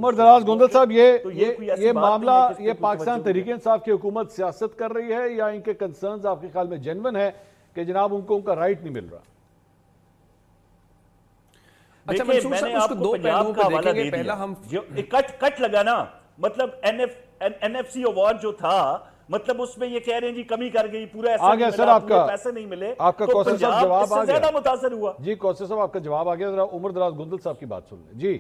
عمر دراز گندل صاحب یہ معاملہ یہ پاکستان تحریک انصاف کی حکومت سیاست کر رہی ہے یا ان کے کنسرنز آپ کے خیال میں جینون ہے کہ جناب ان کو ان کا رائٹ نہیں مل رہا؟ اچھا منصور صاحب اس کو دو پہلوؤں پہ دیکھیں گے. پہلا ہم کٹ لگا نا، مطلب این ایف سی اوارڈ جو تھا، مطلب اس میں یہ کہہ رہے ہیں جی کمی کر گئی، پورا ایسا نہیں ملا، پورے پیسے نہیں ملے، تو پنجاب اس سے زیادہ متاثر ہوا. جی کوثر صاحب آپ کا جواب آ گیا، ذرا عمر دراز گندل صاحب کی بات سن لیں. جی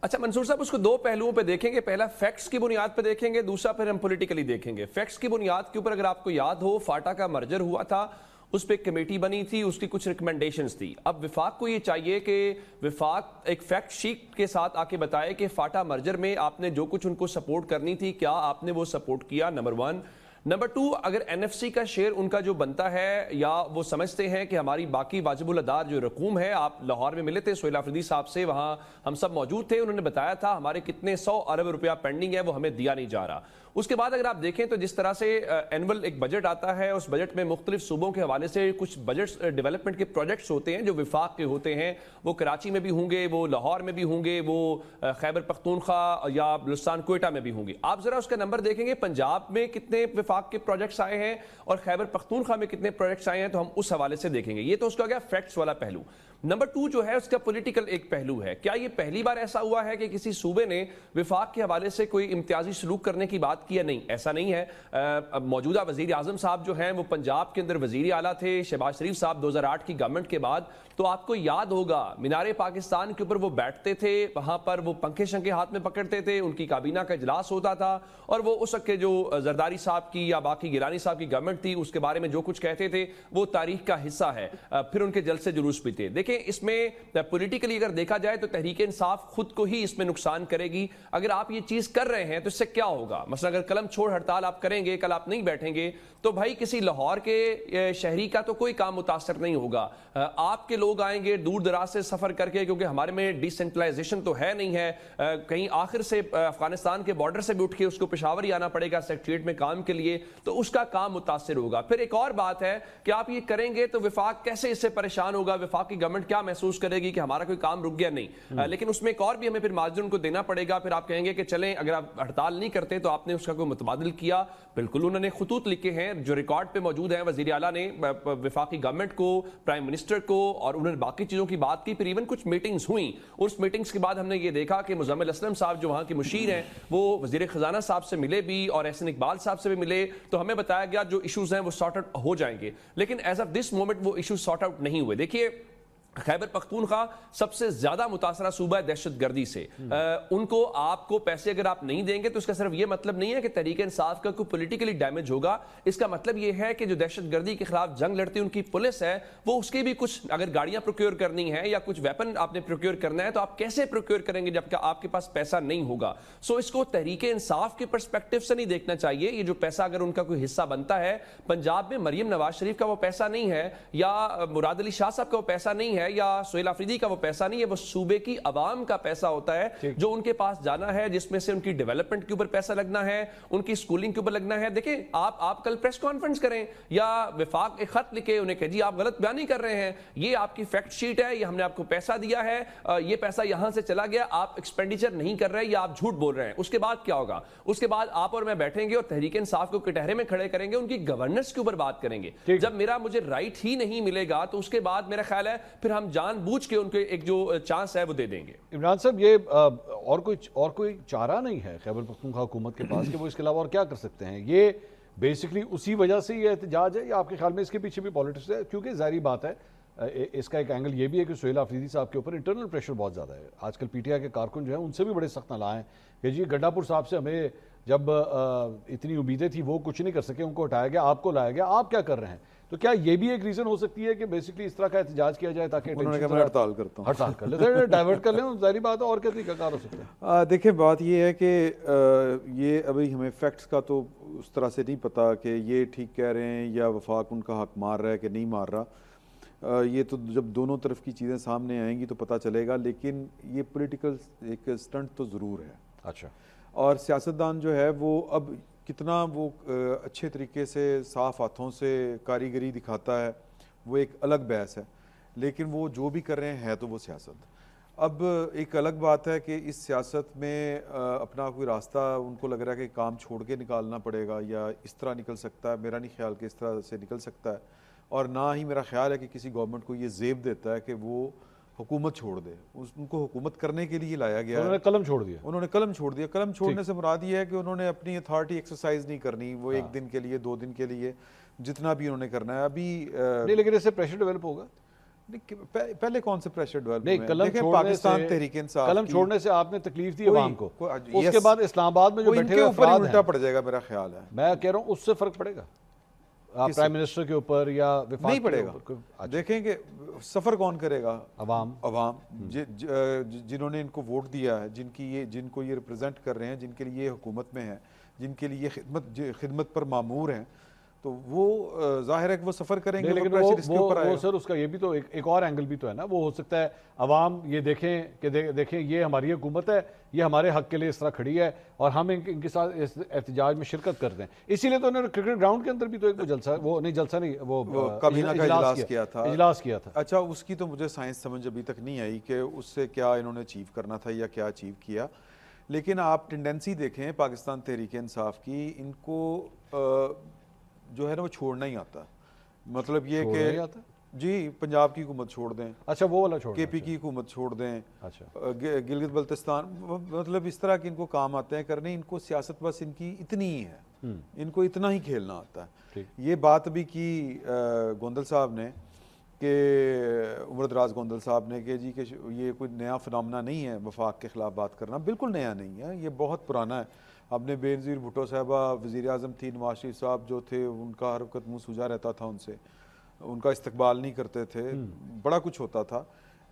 اچھا منصور صاحب اس کو دو پہلوؤں پہ دیکھیں گے. پہلا فیکٹس کی بنیاد پہ دیکھیں گے، دوسرا پھر ہم پولیٹیکلی دیکھیں گے. فیکٹس کی بنیاد کے اوپر اگر آپ کو یاد ہو، فاٹا کا مرجر ہوا تھا، اس پہ کمیٹی بنی تھی، اس کی کچھ ریکمنڈیشنز تھی. اب وفاق کو یہ چاہیے کہ وفاق ایک فیکٹ شیٹ کے ساتھ آ کے بتائے کہ فاٹا مرجر میں آپ نے جو کچھ ان کو سپورٹ کرنی تھی، کیا آپ نے وہ سپورٹ کیا؟ نمبر 1. نمبر 2، اگر این ایف سی کا شیئر ان کا جو بنتا ہے، یا وہ سمجھتے ہیں کہ ہماری باقی واجب الادار جو رقوم ہے، آپ لاہور میں ملے تھے سہیل آفریدی صاحب سے، وہاں ہم سب موجود تھے، انہوں نے بتایا تھا ہمارے کتنے 100 ارب روپیہ پینڈنگ ہے، وہ ہمیں دیا نہیں جا رہا. اس کے بعد اگر آپ دیکھیں تو جس طرح سے اینول ایک بجٹ آتا ہے، اس بجٹ میں مختلف صوبوں کے حوالے سے کچھ بجٹ ڈیولپمنٹ کے پروجیکٹس ہوتے ہیں جو وفاق کے ہوتے ہیں، وہ کراچی میں بھی ہوں گے، وہ لاہور میں بھی ہوں گے، وہ خیبر پختونخوا یا بلوچستان کوئٹہ میں بھی ہوں گے. آپ ذرا اس کا نمبر دیکھیں گے، پنجاب میں کتنے وفاق کے پروجیکٹس آئے ہیں اور خیبر پختونخوا میں کتنے پروجیکٹس آئے ہیں، تو ہم اس حوالے سے دیکھیں گے. یہ تو اس کا گیا فیکٹس والا پہلو. نمبر 2 جو ہے اس کا پولیٹیکل ایک پہلو ہے. کیا یہ پہلی بار ایسا ہوا ہے کہ کسی صوبے نے وفاق کے حوالے سے کوئی امتیازی سلوک کرنے کی بات کی ہے؟ نہیں، ایسا نہیں ہے. موجودہ وزیر اعظم صاحب جو ہیں وہ پنجاب کے اندر وزیر اعلیٰ تھے، شہباز شریف صاحب 2008 کی گورنمنٹ کے بعد. تو آپ کو یاد ہوگا مینار پاکستان کے اوپر وہ بیٹھتے تھے، وہاں پر وہ پنکھے شنکے ہاتھ میں پکڑتے تھے، ان کی کابینہ کا اجلاس ہوتا تھا، اور وہ اس وقت کے جو زرداری صاحب کی یا باقی گیلانی صاحب کی گورنمنٹ تھی اس کے بارے میں جو کچھ کہتے تھے وہ تاریخ کا حصہ ہے. پھر ان کے جلسے جلوس بھی تھے. دیکھیں اس میں پولیٹیکلی اگر دیکھا جائے تو تحریک انصاف خود کو ہی اس میں نقصان کرے گی. اگر آپ یہ چیز کر رہے ہیں تو اس سے کیا ہوگا؟ مثلا اگر قلم چھوڑ ہڑتال آپ کریں گے، کل آپ نہیں بیٹھیں گے، تو بھائی کسی لاہور کے شہری کا تو کوئی کام متاثر نہیں ہوگا. آپ کے لوگ آئیں گے دور دراز سے سفر کر کے، کیونکہ ہمارے میں ڈیسینٹرلائزیشن تو ہے نہیں ہے، کہیں آخر سے افغانستان کے بارڈر سے بھی اٹھ کے اس کو پشاور ہی آنا پڑے گا سیکریٹریٹ میں کام کے لیے، تو اس کا کام متاثر ہوگا. پھر ایک اور بات ہے کہ آپ یہ کریں گے تو وفاق کیسے اس سے پریشان ہوگا، وفاق کی گورنمنٹ کیا محسوس کرے گی کہ ہمارا کوئی کام رک گیا؟ نہیں. لیکن اس میں ایک اور بھی ہمیں پھر مارجن ان کو دینا پڑے گا. پھر آپ کہیں گے کہ چلیں اگر آپ ہڑتال نہیں کرتے تو آپ نے اس کا کوئی متبادل کیا. بالکل انہوں نے خطوط لکھے ہیں جو ریکارڈ پہ موجود ہیں، وزیر اعلیٰ نے وفاقی گورنمنٹ کو، پرائم منسٹر کو، اور انہوں نے باقی چیزوں کی بات کی. پھر ایون کچھ میٹنگز ہوئیں، اس میٹنگز کے بعد ہم نے یہ دیکھا کہ مزمل اسلم صاحب جو وہاں کے مشیر ہیں وہ وزیر خزانہ صاحب سے ملے بھی اور احسن اقبال صاحب سے بھی ملے. تو ہمیں بتایا گیا جو ایشوز ہیں وہ سارٹ آؤٹ ہو جائیں گے، لیکن ایز آف دس مومنٹ وہ ایشوز سارٹ آؤٹ نہیں ہوئے. دیکھیے خیبر پختونخوا سب سے زیادہ متاثرہ صوبہ ہے دہشت گردی سے. ان کو آپ کو پیسے اگر آپ نہیں دیں گے تو اس کا صرف یہ مطلب نہیں ہے کہ تحریک انصاف کا کوئی پولیٹیکلی ڈیمیج ہوگا. اس کا مطلب یہ ہے کہ جو دہشت گردی کے خلاف جنگ لڑتی ان کی پولیس ہے، وہ اس کی بھی کچھ اگر گاڑیاں پروکیور کرنی ہے یا کچھ ویپن آپ نے پروکیور کرنا ہے تو آپ کیسے پروکیور کریں گے جبکہ آپ کے پاس پیسہ نہیں ہوگا. سو اس کو تحریک انصاف کے پرسپیکٹو سے نہیں دیکھنا چاہیے. یہ جو پیسہ اگر ان کا کوئی حصہ بنتا ہے، پنجاب میں مریم نواز شریف کا وہ پیسہ نہیں ہے، یا مراد علی شاہ صاحب کا وہ پیسہ نہیں ہے، یا سہیل آفریدی کا وہ پیسہ نہیں ہے، وہ صوبے کی عوام کا پیسہ ہوتا ہے جو ان کے پاس جانا ہے، جس میں سے ان کی ڈیولپمنٹ کے اوپر پیسہ لگنا ہے، ان کی سکولنگ کے اوپر لگنا ہے. دیکھیں آپ کل پریس کانفرنس کریں یا وفاق ایک خط لکھے انہیں کہ جی آپ غلط بیانی کر رہے ہیں، یہ آپ کی فیکٹ شیٹ ہے، یہ ہم نے آپ کو پیسہ دیا ہے، یہ پیسہ یہاں سے چلا گیا، آپ ایکسپینڈیچر نہیں کر رہے یا آپ جھوٹ بول رہے ہیں. اس کے بعد کیا ہوگا؟ اس کے بعد آپ اور میں بیٹھیں گے اور تحریک انصاف کو کٹہرے میں کھڑے کریں گے، ان کی گورننس کے اوپر بات کریں گے. جب مجھے رائٹ ہی نہیں ملے گا تو اس کے بعد میرا خیال ہے پھر ہم جان بوجھ کے ان کے ایک جو چانس ہے وہ دے دیں گے. عمران صاحب یہ اور کوئی چارہ نہیں ہے خیبر پختونخوا حکومت کے پاس کہ وہ اس کے علاوہ اور کیا کر سکتے ہیں؟ یہ بیسکلی اسی وجہ سے یہ احتجاج ہے یا آپ کے خیال میں اس کے پیچھے بھی پالیٹکس ہے؟ کیونکہ ظاہری بات ہے اس کا ایک اینگل یہ بھی ہے کہ سہیل آفریدی صاحب کے اوپر انٹرنل پریشر بہت زیادہ ہے. آج کل پی ٹی آئی کے کارکن جو ہیں ان سے بھی بڑے سخت نالاں ہیں کہ جی گڈھا پور صاحب سے ہمیں جب اتنی امیدیں تھی وہ کچھ نہیں کر سکے، ان کو ہٹایا گیا، آپ کو لایا گیا، آپ کیا کر رہے ہیں؟ تو کیا یہ بھی ایک ریزن ہو سکتی ہے کہ بیسکلی اس طرح کا احتجاج کیا جائے تاکہ انہوں نے کہا میں ہڑتال کرتا ہوں، ہڑتال کر لیتے ڈائیورٹ کر لیں؟ ظاہری بات ہے، اور کیا طریقہ کار ہو سکتا ہے؟ دیکھیں بات یہ ہے کہ یہ ابھی ہمیں فیکٹس کا تو اس طرح سے نہیں پتا کہ یہ ٹھیک کہہ رہے ہیں یا وفاق ان کا حق مار رہا ہے کہ نہیں مار رہا. یہ تو جب دونوں طرف کی چیزیں سامنے آئیں گی تو پتہ چلے گا. لیکن یہ پولیٹیکل ایک سٹنٹ تو ضرور ہے. اچھا. اور سیاستدان جو ہے وہ اب کتنا وہ اچھے طریقے سے صاف ہاتھوں سے کاریگری دکھاتا ہے وہ ایک الگ بحث ہے، لیکن وہ جو بھی کر رہے ہیں تو وہ سیاست. اب ایک الگ بات ہے کہ اس سیاست میں اپنا کوئی راستہ ان کو لگ رہا ہے کہ کام چھوڑ کے نکالنا پڑے گا یا اس طرح نکل سکتا ہے. میرا نہیں خیال کہ اس طرح سے نکل سکتا ہے, اور نہ ہی میرا خیال ہے کہ کسی گورنمنٹ کو یہ زیب دیتا ہے کہ وہ حکومت چھوڑ دے. ان کو حکومت کرنے کے لیے لایا گیا, انہوں نے قلم چھوڑ دیا. انہوں نے قلم چھوڑ دیا. قلم چھوڑنے سے مراد یہ ہے کہ انہوں نے اپنی اتھارٹی ایکسرسائز نہیں کرنی, وہ ایک دن کے لیے 2 دن کے لیے جتنا بھی انہوں نے کرنا ہے. ابھی نہیں, لیکن اس سے پریشر ڈیولپ ہوگا. پہلے کون سے پریشر ڈیولپ نہیں, قلم پاکستان تحریک انصاف, قلم چھوڑنے سے آپ نے تکلیف دی عوام کو, اس کے بعد اسلام آباد میں جو بیٹھے ہوئے افراد ہیں, الٹا پڑ جائے گا میرا خیال ہے. میں کہہ رہا ہوں اس سے فرق پڑے گا پرائم منسٹر کے اوپر یا وفاق نہیں پڑے گا. دیکھیں کہ سفر کون کرے گا؟ عوام جنہوں نے ان کو ووٹ دیا ہے, جن کو یہ ریپرزینٹ کر رہے ہیں, جن کے لیے یہ حکومت میں ہیں, جن کے لیے خدمت پر مامور ہیں, تو وہ ظاہر ہے کہ وہ سفر کریں گے. لیکن وہ سر اس کا یہ بھی تو ایک اور اینگل بھی تو ہے نا. وہ ہو سکتا ہے عوام یہ دیکھیں کہ دیکھیں یہ ہماری حکومت ہے, یہ ہمارے حق کے لیے اس طرح کھڑی ہے, اور ہم ان کے ساتھ اس احتجاج میں شرکت کرتے ہیں. اسی لیے تو انہوں نے کرکٹ گراؤنڈ کے اندر بھی تو ایک جلسہ نہیں وہ کابینہ کا اجلاس کیا تھا. اچھا, اس کی تو مجھے سائنس سمجھ ابھی تک نہیں آئی کہ اس سے کیا انہوں نے اچیو کرنا تھا یا کیا اچیو کیا. لیکن آپ ٹینڈنسی دیکھیں پاکستان تحریک انصاف کی, ان کو جو ہے نا وہ چھوڑنا ہی آتا. مطلب یہ کہ جی پنجاب کی حکومت چھوڑ دیں, اچھا وہ والا چھوڑ, کے پی کی حکومت چھوڑ دیں, اچھا گلگت بلتستان, مطلب اس طرح کے ان کو کام آتے ہیں کرنے. ان کو سیاست بس ان کی اتنی ہی ہے, ان کو اتنا ہی کھیلنا آتا ہے. یہ بات بھی کی گوندل صاحب نے, کہ عمر دراز گوندل صاحب نے, کہ جی کہ یہ کوئی نیا فنامنا نہیں ہے وفاق کے خلاف بات کرنا. بالکل نیا نہیں ہے, یہ بہت پرانا ہے. اب نے بینظیر بھٹو صاحبہ وزیر اعظم تھی, نواز شریف صاحب جو تھے ان کا ہر وقت منہ سوجا رہتا تھا, ان سے ان کا استقبال نہیں کرتے تھے, بڑا کچھ ہوتا تھا.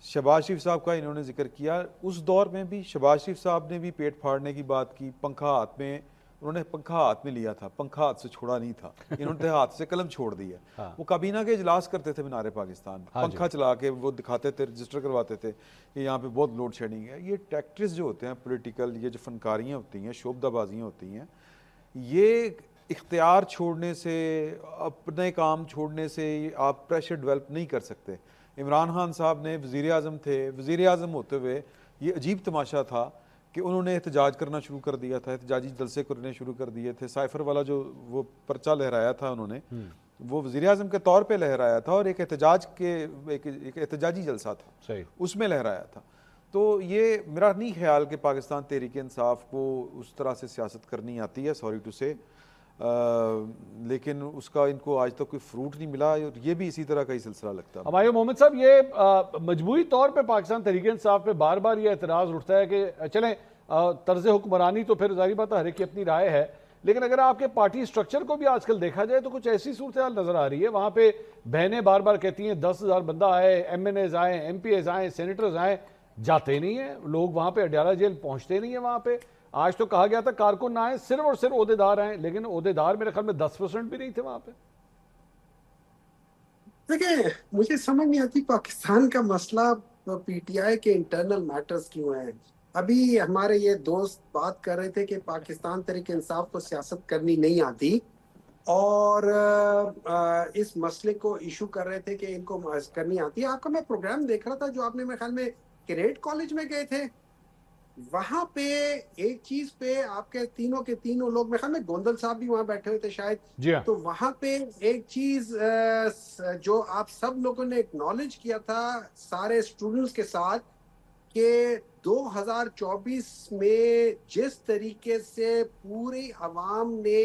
شہباز شریف صاحب کا انہوں نے ذکر کیا, اس دور میں بھی شہباز شریف صاحب نے بھی پیٹ پھاڑنے کی بات کی. پنکھا ہاتھ میں, انہوں نے پنکھا ہاتھ میں لیا تھا, پنکھا ہاتھ سے چھوڑا نہیں تھا, انہوں نے ہاتھ سے قلم چھوڑ دیا. وہ کابینہ کے اجلاس کرتے تھے مینار پاکستان, پنکھا چلا کے وہ دکھاتے تھے, رجسٹر کرواتے تھے کہ یہاں پہ بہت لوڈ شیڈنگ ہے. یہ ٹیکٹرز جو ہوتے ہیں پولیٹیکل, یہ جو فنکاریاں ہوتی ہیں, شعبدہ بازیاں ہوتی ہیں, یہ اختیار چھوڑنے سے, اپنے کام چھوڑنے سے آپ پریشر ڈیولپ نہیں کر سکتے. عمران خان صاحب نے وزیر اعظم تھے, وزیر اعظم ہوتے ہوئے یہ عجیب تماشا تھا کہ انہوں نے احتجاج کرنا شروع کر دیا تھا, احتجاجی جلسے کرنے شروع کر دیے تھے. سائفر والا جو وہ پرچہ لہرایا تھا انہوں نے, وہ وزیر اعظم کے طور پہ لہرایا تھا, اور ایک احتجاجی جلسہ تھا, اس میں لہرایا تھا. تو یہ میرا نہیں خیال کہ پاکستان تحریک انصاف کو اس طرح سے سیاست کرنی آتی ہے, سوری ٹو سے, لیکن اس کا ان کو آج تک کوئی فروٹ نہیں ملا, اور یہ بھی اسی طرح کا ہی سلسلہ لگتا ہے. ہمایوں محمد صاحب, یہ مجموعی طور پہ پاکستان تحریک انصاف پہ بار بار یہ اعتراض اٹھتا ہے کہ چلیں طرز حکمرانی تو پھر ظاہری بات ہے ہر ایک کی اپنی رائے ہے, لیکن اگر آپ کے پارٹی سٹرکچر کو بھی آج کل دیکھا جائے تو کچھ ایسی صورتحال نظر آ رہی ہے. وہاں پہ بہنیں بار بار کہتی ہیں 10,000 بندہ آئے, ایم این ایز آئیں, ایم پی ایز آئیں, سینیٹرز آئیں, جاتے نہیں ہیں لوگ وہاں پہ, اڈیالہ جیل پہنچتے نہیں ہیں وہاں پہ. آج تو کہا گیا تھا کارکن نہ آئیں, صرف اور صرف عہدیدار آئیں, لیکن عہدیدار میرے خیال میں 10% بھی نہیں تھے وہاں پہ. دیکھیں مجھے سمجھ نہیں آتی پاکستان کا مسئلہ پی ٹی آئی کے انٹرنل میٹرز کیوں ہیں. ابھی ہمارے یہ دوست بات کر رہے تھے کہ پاکستان تحریک انصاف کو سیاست کرنی نہیں آتی, اور اس مسئلے کو ایشو کر رہے تھے کہ ان کو کرنی آتی ہے. آپ کا میں پروگرام دیکھ رہا تھا جو آپ نے میرے خیال میں کریٹ کالج میں گئے تھے, وہاں پہ ایک چیز پہ آپ کے تینوں لوگ, میرے خیال میں گوندل صاحب بھی وہاں بیٹھے ہوئے تھے شاید, تو وہاں پہ ایک چیز جو آپ سب لوگوں نے ایکنالج کیا تھا سارے اسٹوڈنٹس کے ساتھ, کہ 2024 میں جس طریقے سے پوری عوام نے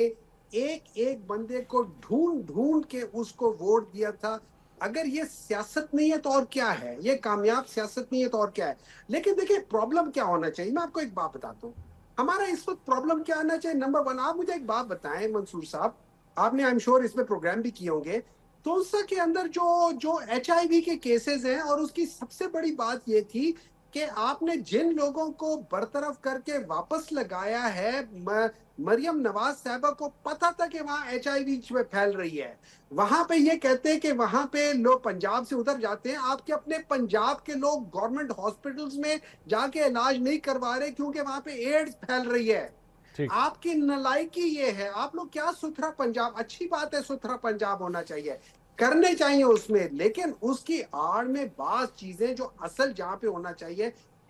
ایک بندے کو ڈھونڈ کے اس کو ووٹ دیا تھا, اگر یہ سیاست نہیں ہے تو اور کیا ہے, یہ کامیاب سیاست نہیں ہے تو اور کیا ہے. لیکن دیکھیں پرابلم کیا ہونا چاہیے, میں آپ کو ایک بات بتاتا ہوں ہمارا اس وقت پرابلم کیا آنا چاہیے. نمبر 1, آپ مجھے ایک بات بتائیں منصور صاحب, آپ نے I'm sure اس میں پروگرام بھی کیے ہوں گے, تونسا کے اندر جو HIV کے کیسز ہیں, اور اس کی سب سے بڑی بات یہ تھی کہ آپ نے جن لوگوں کو برطرف کر کے واپس لگایا ہے, مریم نواز صاحبہ کو پتا تھا کہ وہاں HIV پھیل رہی ہے, وہاں پہ یہ کہتے ہیں کہ وہاں پہ لوگ پنجاب سے ادھر جاتے ہیں, آپ کے اپنے پنجاب کے لوگ گورنمنٹ ہاسپٹلز میں جا کے علاج نہیں کروا رہے کیونکہ وہاں پہ ایڈز پھیل رہی ہے. آپ کی نالائکی یہ ہے, آپ لوگ کیا ستھرا پنجاب, اچھی بات ہے ستھرا پنجاب ہونا چاہیے, کرنے چاہیے اس میں, لیکن اس کی آڑ میں بعض چیزیں جو اصل جہاں پہ ہونا چاہیے